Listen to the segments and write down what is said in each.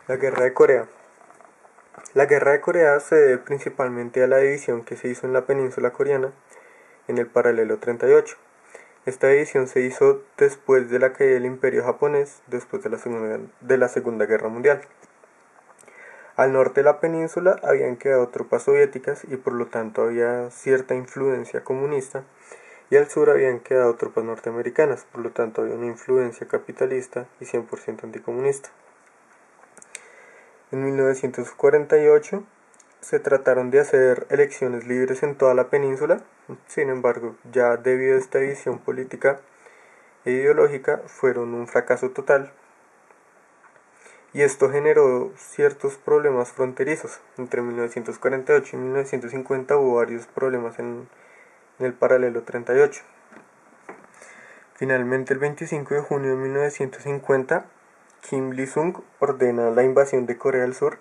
La Guerra de Corea. La Guerra de Corea se debe principalmente a la división que se hizo en la península coreana en el paralelo 38. Esta división se hizo después de la caída del Imperio japonés, después de la Segunda Guerra Mundial. Al norte de la península habían quedado tropas soviéticas y por lo tanto había cierta influencia comunista, y al sur habían quedado tropas norteamericanas, por lo tanto había una influencia capitalista y 100% anticomunista. En 1948 se trataron de hacer elecciones libres en toda la península, sin embargo, ya debido a esta división política e ideológica, fueron un fracaso total, y esto generó ciertos problemas fronterizos. Entre 1948 y 1950 hubo varios problemas en el paralelo 38. Finalmente, el 25 de junio de 1950, Kim Il-sung ordena la invasión de Corea del Sur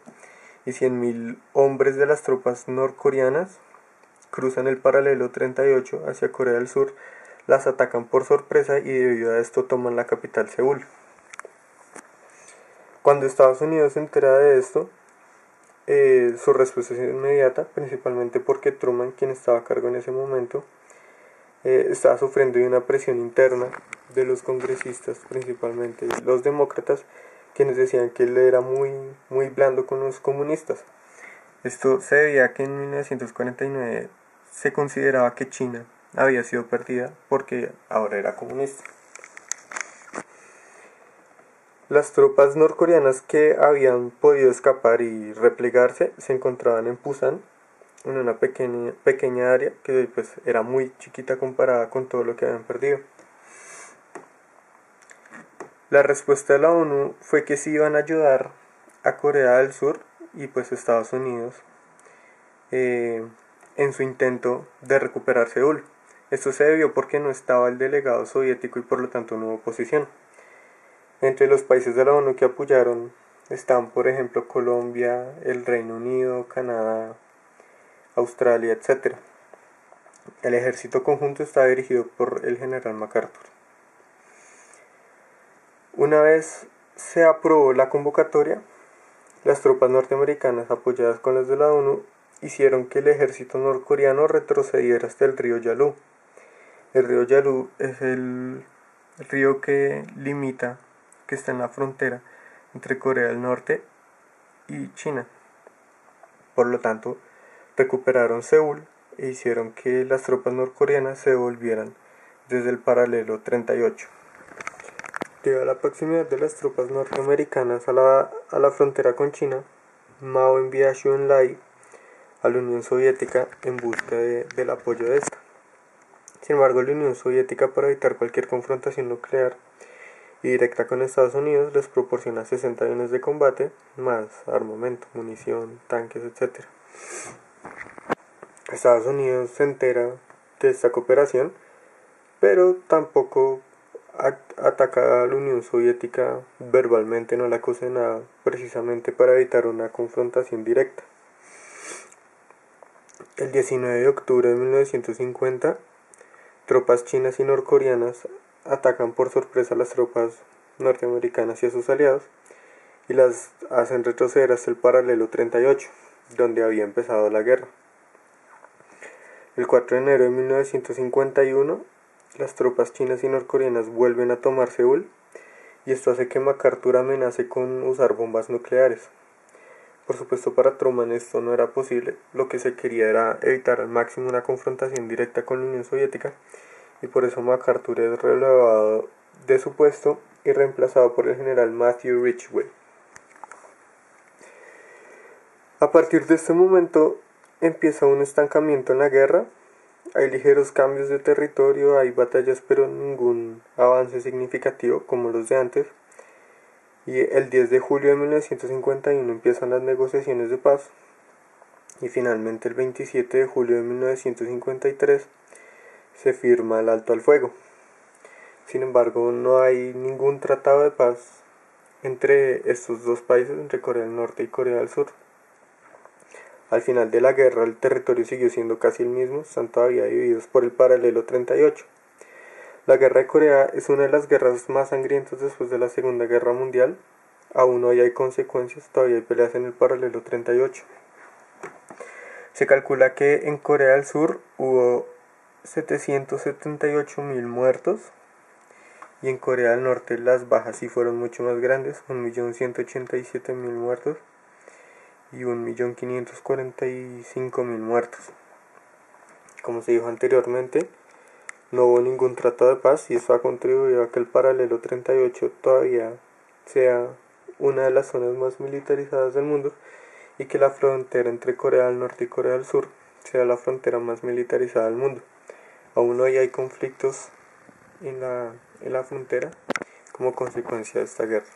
y 100.000 hombres de las tropas norcoreanas cruzan el paralelo 38 hacia Corea del Sur, las atacan por sorpresa y debido a esto toman la capital, Seúl. Cuando Estados Unidos se entera de esto, su respuesta es inmediata, principalmente porque Truman, quien estaba a cargo en ese momento, estaba sufriendo de una presión interna de los congresistas, principalmente los demócratas, quienes decían que él era muy blando con los comunistas. Esto se debía a que en 1949 se consideraba que China había sido perdida porque ahora era comunista. Las tropas norcoreanas que habían podido escapar y replegarse se encontraban en Pusan, en una pequeña área que pues era muy chiquita comparada con todo lo que habían perdido. La respuesta de la ONU fue que sí iban a ayudar a Corea del Sur y pues Estados Unidos en su intento de recuperar Seúl. Esto se debió porque no estaba el delegado soviético y por lo tanto no hubo oposición. Entre los países de la ONU que apoyaron están, por ejemplo, Colombia, el Reino Unido, Canadá, Australia, etc. El ejército conjunto está dirigido por el general MacArthur. Una vez se aprobó la convocatoria, las tropas norteamericanas, apoyadas con las de la ONU, hicieron que el ejército norcoreano retrocediera hasta el río Yalu. El río Yalu es el río que está en la frontera entre Corea del Norte y China. Por lo tanto, recuperaron Seúl e hicieron que las tropas norcoreanas se volvieran desde el paralelo 38. Debido a la proximidad de las tropas norteamericanas a la frontera con China, Mao envía a Zhou Enlai a la Unión Soviética en busca del apoyo de esta. Sin embargo, la Unión Soviética, para evitar cualquier confrontación nuclear y directa con Estados Unidos, les proporciona 60 aviones de combate, más armamento, munición, tanques, etc. Estados Unidos se entera de esta cooperación, pero tampoco ataca a la Unión Soviética verbalmente, no la acusa de nada, precisamente para evitar una confrontación directa. El 19 de octubre de 1950, tropas chinas y norcoreanas atacan por sorpresa a las tropas norteamericanas y a sus aliados y las hacen retroceder hasta el paralelo 38, donde había empezado la guerra. El 4 de enero de 1951, las tropas chinas y norcoreanas vuelven a tomar Seúl y esto hace que MacArthur amenace con usar bombas nucleares. Por supuesto, para Truman esto no era posible, lo que se quería era evitar al máximo una confrontación directa con la Unión Soviética y por eso MacArthur es relevado de su puesto y reemplazado por el general Matthew Ridgway. A partir de este momento empieza un estancamiento en la guerra, hay ligeros cambios de territorio, hay batallas pero ningún avance significativo como los de antes, y el 10 de julio de 1951 empiezan las negociaciones de paz y finalmente el 27 de julio de 1953 se firma el alto al fuego. Sin embargo, no hay ningún tratado de paz entre estos dos países, entre Corea del Norte y Corea del Sur. Al final de la guerra el territorio siguió siendo casi el mismo, están todavía divididos por el paralelo 38. La guerra de Corea es una de las guerras más sangrientas después de la Segunda Guerra Mundial. aún hoy hay consecuencias, todavía hay peleas en el paralelo 38. Se calcula que en Corea del Sur hubo 778.000 muertos y en Corea del Norte las bajas sí fueron mucho más grandes, 1.187.000 muertos y 1.545.000 muertos. Como se dijo anteriormente, no hubo ningún tratado de paz y eso ha contribuido a que el paralelo 38 todavía sea una de las zonas más militarizadas del mundo y que la frontera entre Corea del Norte y Corea del Sur sea la frontera más militarizada del mundo. Aún hoy hay conflictos en la frontera como consecuencia de esta guerra.